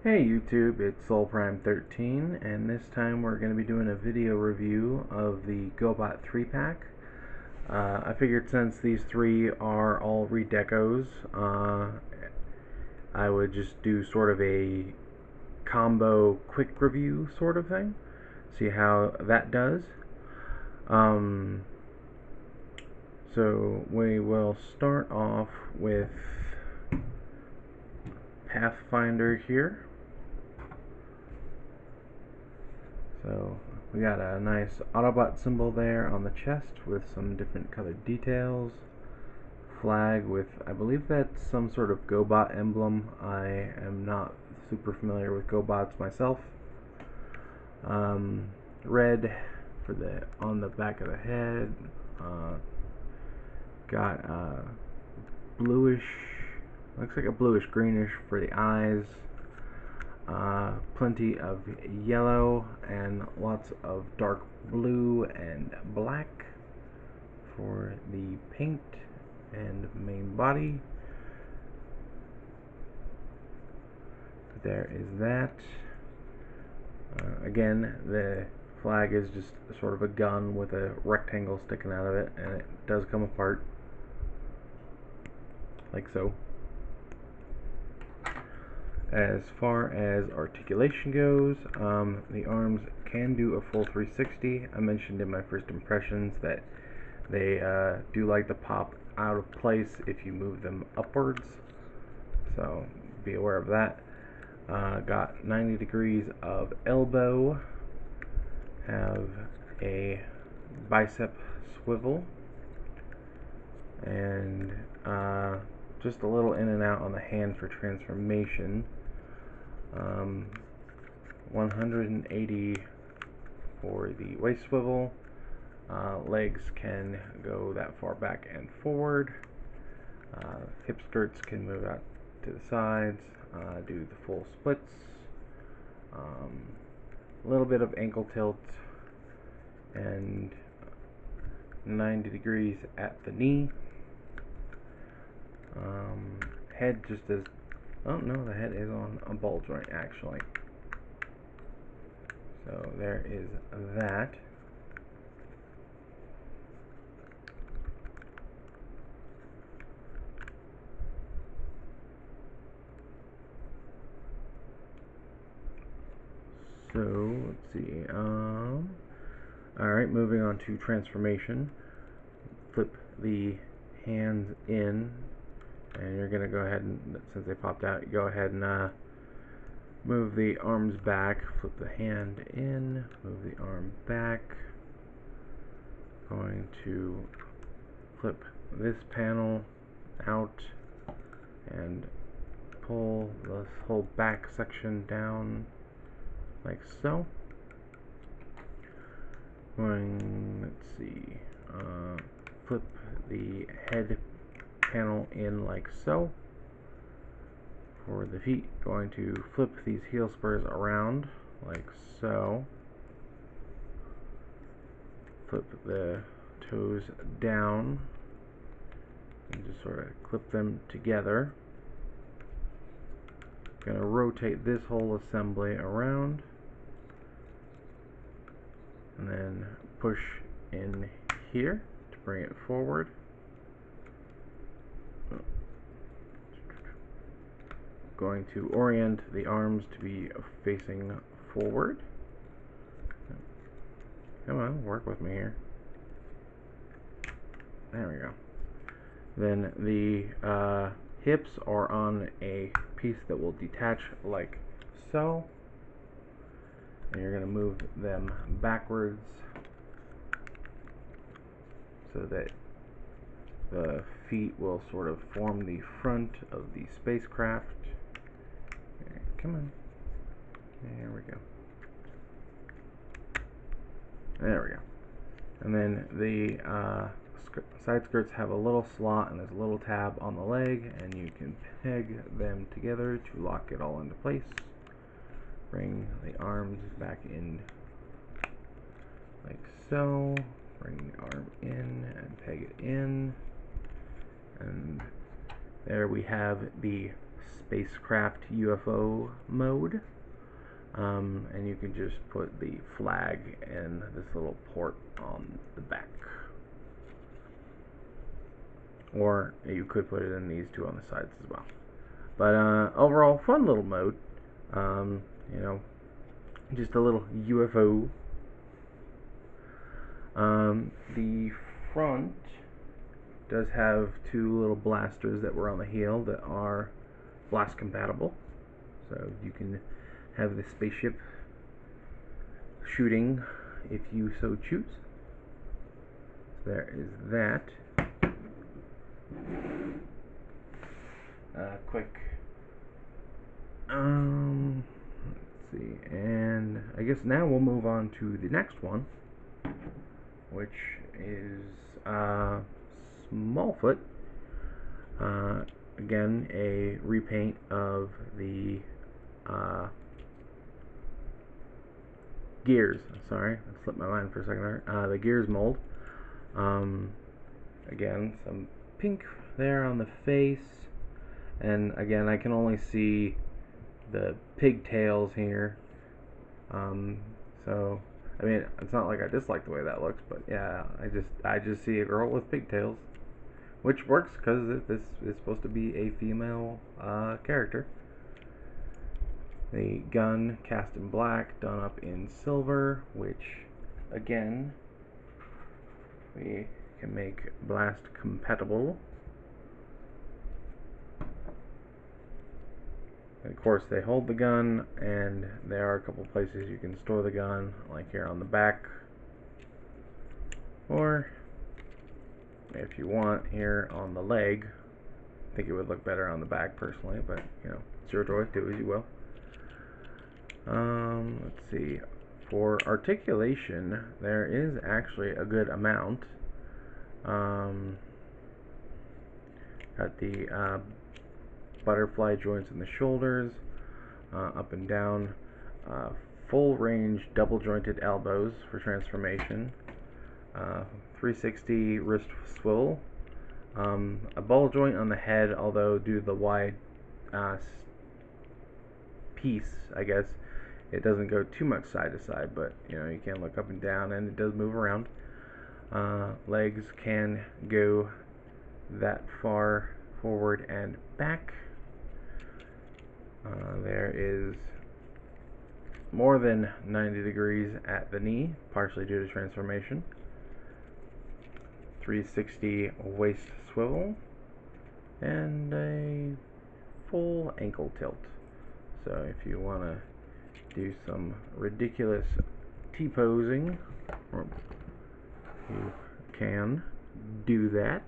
Hey YouTube, it's SoulPrime13, and this time we're going to be doing a video review of the GoBot 3 pack. I figured since these three are all redecos, I would just do sort of a combo quick review sort of thing, see how that does. Um, so we will start off with Pathfinder here. So we got a nice Autobot symbol there on the chest with some different colored details. Flag with, I believe that's some sort of GoBot emblem. I am not super familiar with GoBots myself. Red for the on the back of the head. Got bluish, looks like a bluish greenish for the eyes. Plenty of yellow and lots of dark blue and black for the paint and main body. There is that. Again, the flag is just sort of a gun with a rectangle sticking out of it, and it does come apart like so. As far as articulation goes, the arms can do a full 360. I mentioned in my first impressions that they do like to pop out of place if you move them upwards, so be aware of that. Got 90 degrees of elbow, have a bicep swivel, and just a little in and out on the hand for transformation. 180 for the waist swivel. Legs can go that far back and forward. Hip skirts can move out to the sides, do the full splits. A little bit of ankle tilt, and 90 degrees at the knee. Head just as, oh no, the head is on a ball joint actually. So there is that. So let's see. Alright, moving on to transformation. Flip the hands in, and you're gonna go ahead and, since they popped out, go ahead and move the arms back. Flip the hand in, move the arm back. Going to flip this panel out and pull this whole back section down like so. Let's see, flip the head panel in like so. For the feet, going to flip these heel spurs around like so. Flip the toes down and just sort of clip them together. Going to rotate this whole assembly around and then push in here to bring it forward. Going to orient the arms to be facing forward. Come on, work with me here. There we go. Then the hips are on a piece that will detach like so. And you're going to move them backwards so that the feet will sort of form the front of the spacecraft. Come on. There we go. There we go. And then the side skirts have a little slot and there's a little tab on the leg, and you can peg them together to lock it all into place. Bring the arms back in like so. Bring the arm in and peg it in. And there we have the spacecraft UFO mode. And you can just put the flag and this little port on the back. Or you could put it in these two on the sides as well. But overall, fun little mode. You know, just a little UFO. The front does have two little blasters that were on the heel that are blast compatible. So you can have the spaceship shooting if you so choose. So there is that. Quick. Let's see, and I guess now we'll move on to the next one, which is Smallfoot. Again, a repaint of the Gears. Sorry, I slipped my mind for a second there. The Gears mold. Again, some pink there on the face, and again, I can only see the pigtails here. So I mean, it's not like I dislike the way that looks, but yeah, I just see a girl with pigtails, which works because this is supposed to be a female character. The gun cast in black, done up in silver, which again we can make blast compatible. And of course, they hold the gun, and there are a couple places you can store the gun, like here on the back, or if you want, here on the leg. I think it would look better on the back personally, but you know, it's your choice. Do as you will. Let's see. For articulation, there is actually a good amount. Got the butterfly joints in the shoulders, up and down, full range double jointed elbows for transformation, 360 wrist swivel, a ball joint on the head, although due to the wide piece, I guess, it doesn't go too much side to side, but you know, you can look up and down, and it does move around. Legs can go that far forward and back. There is more than 90 degrees at the knee, partially due to transformation. 360 waist swivel, and a full ankle tilt. So if you want to do some ridiculous T-posing, you can do that.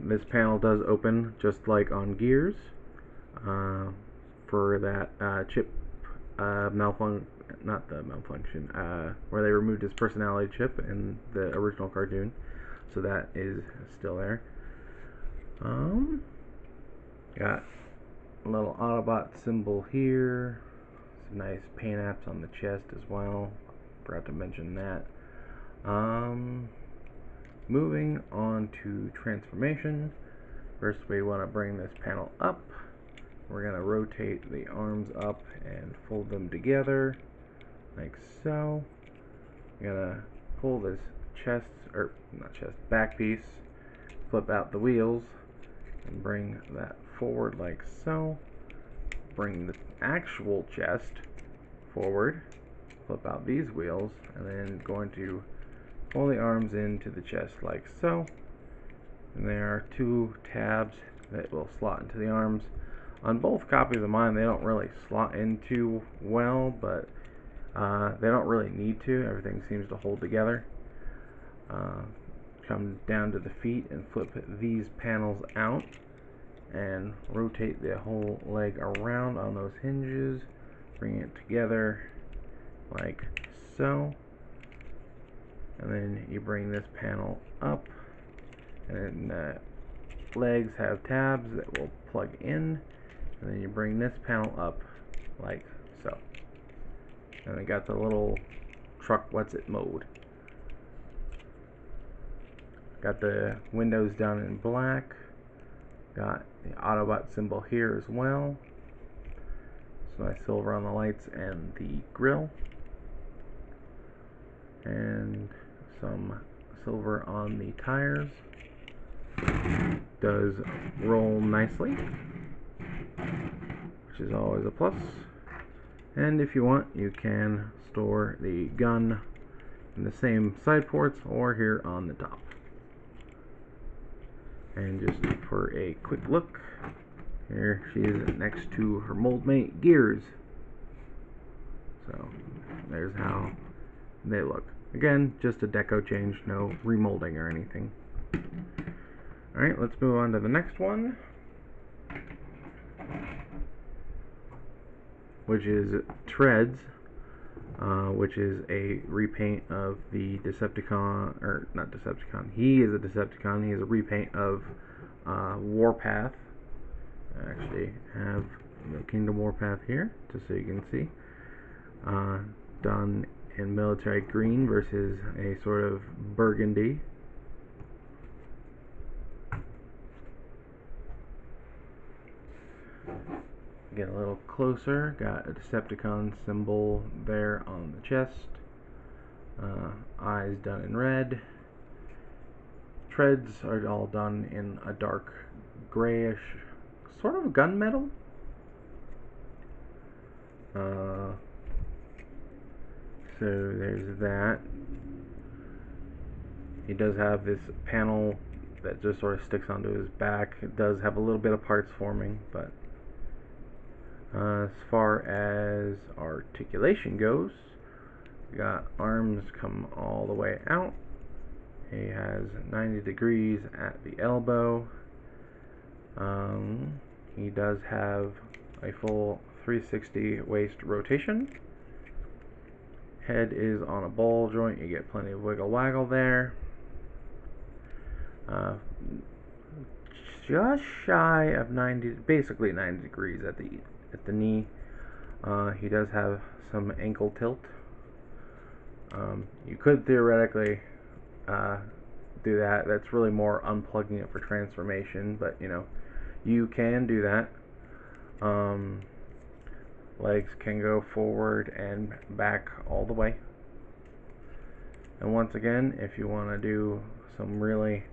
This panel does open just like on Gears, for that chip malfunction, not the malfunction, where they removed his personality chip in the original cartoon, so that is still there. Got a little Autobot symbol here, some nice paint apps on the chest as well, forgot to mention that. Moving on to transformation. First, we want to bring this panel up. We're going to rotate the arms up and fold them together like so. We're going to pull this back piece, flip out the wheels, and bring that forward like so. Bring the actual chest forward, flip out these wheels, and then going to pull the arms into the chest like so. And there are two tabs that will slot into the arms. On both copies of mine, they don't really slot in too well, but they don't really need to. Everything seems to hold together. Come down to the feet and flip these panels out and rotate the whole leg around on those hinges. Bring it together like so. And then you bring this panel up, and the legs have tabs that will plug in, and then you bring this panel up like so. And I got the little truck what's it mode. Got the windows done in black. Got the Autobot symbol here as well. So nice silver on the lights and the grill. And some silver on the tires. Does roll nicely, which is always a plus. And if you want, you can store the gun in the same side ports or here on the top. And just for a quick look, here she is next to her mold mate Gears. So there's how they look. Again, just a deco change, no remolding or anything. Alright, let's move on to the next one, which is Treads, which is a repaint of the Decepticon, or not Decepticon, he is a Decepticon, he is a repaint of Warpath. I actually have the Kingdom Warpath here, just so you can see. Done in military green versus a sort of burgundy. Get a little closer, got a Decepticon symbol there on the chest. Eyes done in red. Treads are all done in a dark grayish, sort of gunmetal. So there's that. He does have this panel that just sort of sticks onto his back. It does have a little bit of parts forming, but as far as articulation goes, we got arms come all the way out. He has 90 degrees at the elbow. He does have a full 360 waist rotation. Head is on a ball joint. You get plenty of wiggle waggle there. Just shy of 90, basically 90 degrees at the knee. He does have some ankle tilt. You could theoretically do that. That's really more unplugging it for transformation, but you know, you can do that. Legs can go forward and back all the way. And once again, if you want to do some really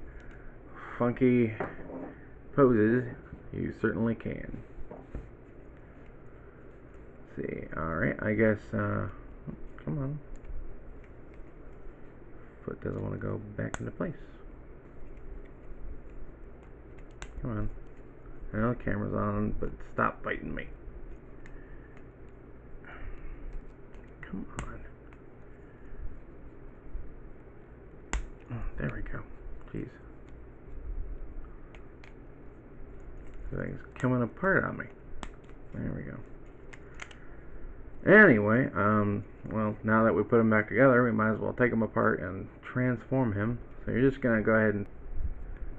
funky poses, you certainly can. Let's see, alright, I guess, come on. Foot doesn't want to go back into place. Come on. I know the camera's on, but stop fighting me. Come on. Oh, there we go. Jeez. Everything's coming apart on me. There we go. Anyway, well, now that we put him back together, we might as well take him apart and transform him. So you're just going to go ahead and...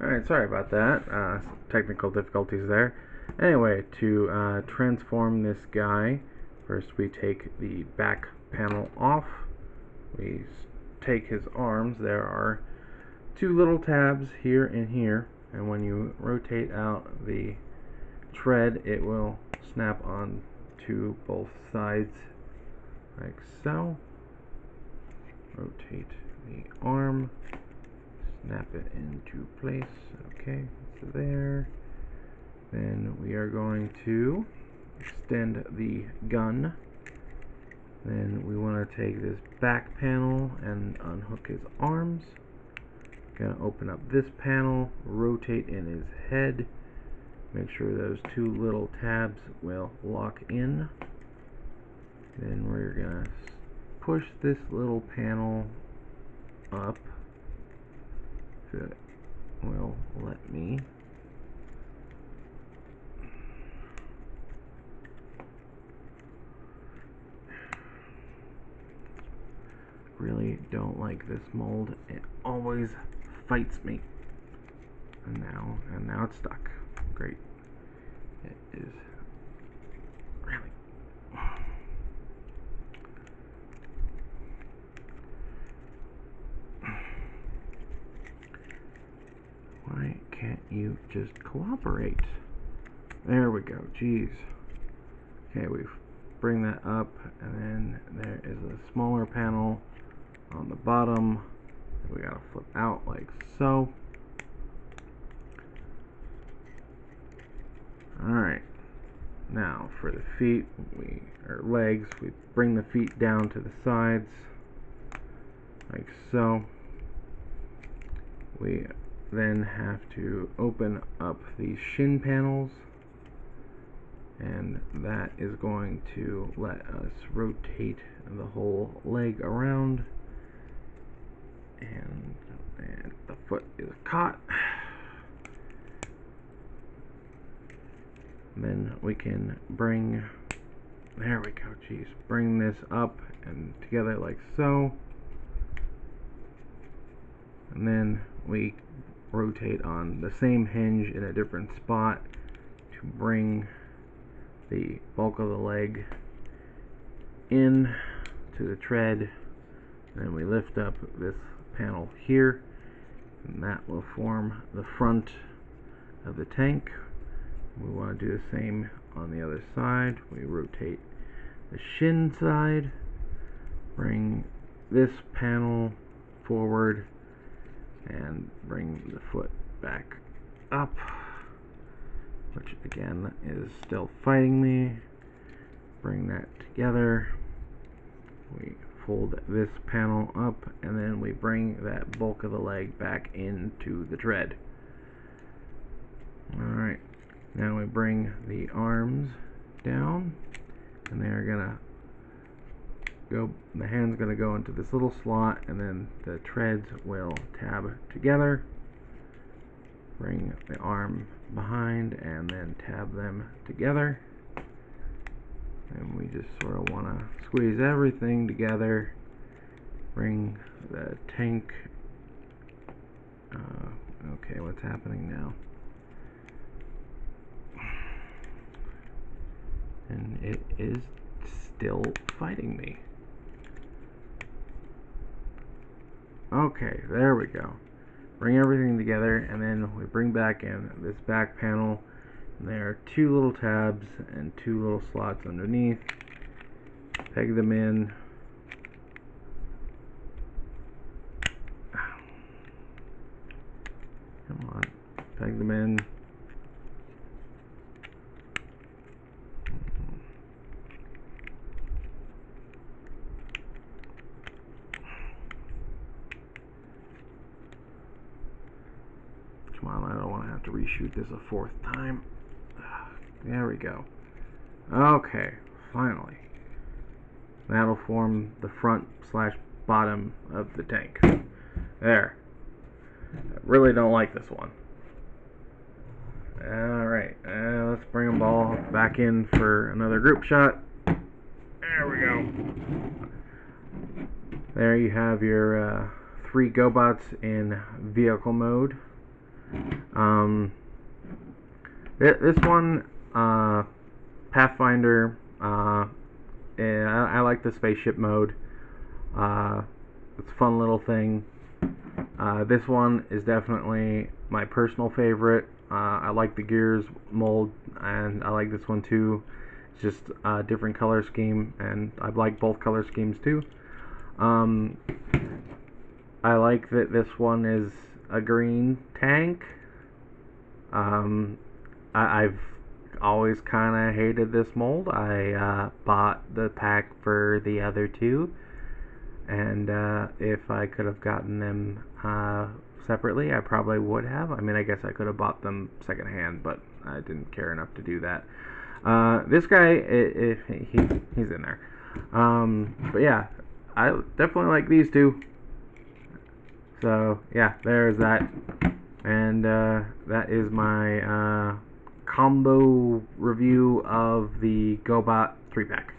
Alright, sorry about that. Technical difficulties there. Anyway, to transform this guy, first we take the back panel off. We take his arms. There are two little tabs here and here, and when you rotate out the tread, it will snap on to both sides like so. Rotate the arm, snap it into place. Okay, so there. Then we are going to extend the gun. Then we want to take this back panel and unhook his arms. Gonna open up this panel, rotate in his head, make sure those two little tabs will lock in. Then we're gonna push this little panel up, if it will let me. Really don't like this mold. It always fights me. And now it's stuck. Great. It is really. just cooperate. There we go. Jeez. Okay, we bring that up, and then there is a smaller panel on the bottom that we gotta flip out like so. Alright, now for the feet, or legs, we bring the feet down to the sides like so. We then have to open up these shin panels, and that is going to let us rotate the whole leg around, and the foot is caught. Then we can bring, there we go, geez, bring this up and together like so, and then we rotate on the same hinge in a different spot to bring the bulk of the leg in to the tread. And then we lift up this panel here, and that will form the front of the tank. We want to do the same on the other side. We rotate the shin side, bring this panel forward, and bring the foot back up, which again is still fighting me. Bring that together. We fold this panel up, and then we bring that bulk of the leg back into the tread. Alright, now we bring the arms down, and they're gonna go, the hand's gonna go into this little slot, and then the treads will tab together. Bring the arm behind and then tab them together, and we just sort of want to squeeze everything together. Bring the tank, okay, what's happening now? And it is still fighting me. Okay, there we go. Bring everything together, and then we bring back in this back panel, and there are two little tabs and two little slots underneath. Peg them in. Come on, peg them in. Come on, I don't want to have to reshoot this a fourth time. There we go. Okay, finally. That'll form the front / bottom of the tank. There. I really don't like this one. Alright, let's bring them all back in for another group shot. There we go. There you have your 3 GoBots in vehicle mode. This one, Pathfinder, I like the spaceship mode. It's a fun little thing. This one is definitely my personal favorite. I like the Gears mold, and I like this one too. It's just a different color scheme, and I like both color schemes too. I like that this one is a green tank. I've always kind of hated this mold. I bought the pack for the other two, and if I could have gotten them separately, I probably would have. I mean, I guess I could have bought them secondhand, but I didn't care enough to do that. This guy, he's in there. But yeah, I definitely like these two. So yeah, there's that. And that is my combo review of the GoBot 3-pack.